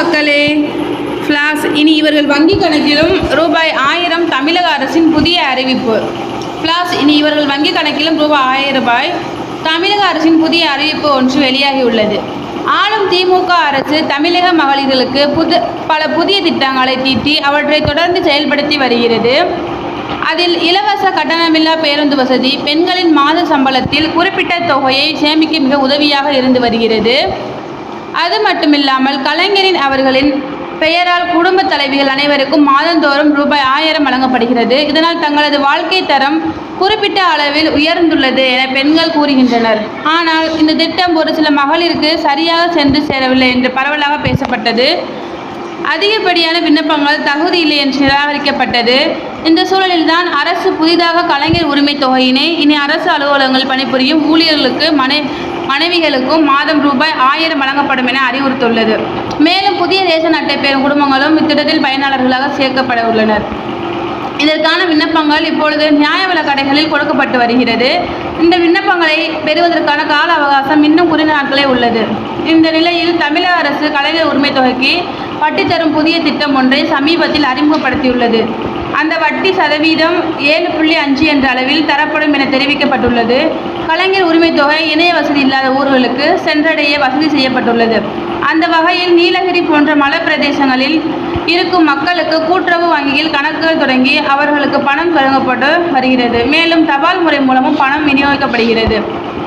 மக்களே, ஃப்ளாஷ் இனி இவர்கள் வங்கி கணக்கிலும் ரூபாய் 1000 தமிழக அரசின் புதிய அறிவிப்பு. ஃப்ளாஷ் இனி இவர்கள் வங்கி கணக்கிலும் ரூபாய் 1000 தமிழக அரசின் புதிய அறிவிப்பு ஒன்று வெளியாகியுள்ளது. ஆளும் திமுக அரசு தமிழக மகளிர்களுக்கு பல புதிய திட்டங்களை தீட்டி அவற்றை தொடர்ந்து செயல்படுத்தி வருகிறது. அதில் இலவச கட்டணமில்லா பேருந்து வசதி, பெண்களின் மாத சம்பளத்தில் குறிப்பிட்ட தொகையை சேமிக்க மிக உதவியாக இருந்து வருகிறது. அது மட்டுமில்லாமல் கலைஞரின் அவர்களின் பெயரால் குடும்ப தலைவிகள் அனைவருக்கும் மாதந்தோறும் ரூபாய் 1000 வழங்கப்படுகிறது. இதனால் தங்களது வாழ்க்கை தரம் குறிப்பிட்ட அளவில் உயர்ந்துள்ளது என பெண்கள் கூறுகின்றனர். ஆனால் இந்த திட்டம் ஒரு சில மகளிருக்கு சரியாக சென்று சேரவில்லை என்று பரவலாக பேசப்பட்டது. அதிகப்படியான விண்ணப்பங்கள் தகுதி இல்லை என்று நிராகரிக்கப்பட்டது. இந்த சூழலில்தான் அரசு புதிதாக கலைஞர் உரிமை தொகையினை இனி அரசு அலுவலகங்கள் பணிபுரியும் ஊழியர்களுக்கு மனைவிகளுக்கும் மாதம் ரூபாய் 1000 வழங்கப்படும் என அறிவுறுத்துள்ளது. மேலும் புதிய ரேஷன் அட்டை பெறும் குடும்பங்களும் இத்திட்டத்தில் பயனாளர்களாக சேர்க்கப்பட உள்ளனர். இதற்கான விண்ணப்பங்கள் இப்பொழுது நியாய விலைக் கடைகளில் கொடுக்கப்பட்டு வருகிறது. இந்த விண்ணப்பங்களை பெறுவதற்கான கால அவகாசம் இன்னும் குறைந்த நாட்களே உள்ளது. இந்த நிலையில் தமிழக அரசு கலைஞர் உரிமை தொகைக்கு வட்டி தரும் புதிய திட்டம் ஒன்றை சமீபத்தில் அறிமுகப்படுத்தியுள்ளது. அந்த வட்டி சதவீதம் 7.5 என்ற அளவில் தரப்படும் என தெரிவிக்கப்பட்டுள்ளது. கலைஞர் உரிமை தொகை இணைய வசதி இல்லாத ஊர்களுக்கு சென்றடைய வசதி செய்யப்பட்டுள்ளது. அந்த வகையில் நீலகிரி போன்ற மலை பிரதேசங்களில் இருக்கும் மக்களுக்கு கூட்டுறவு வங்கியில் கணக்குகள் தொடங்கி அவர்களுக்கு பணம் வழங்கப்பட்டு வருகிறது. மேலும் தபால் முறை மூலமும் பணம் விநியோகிக்கப்படுகிறது.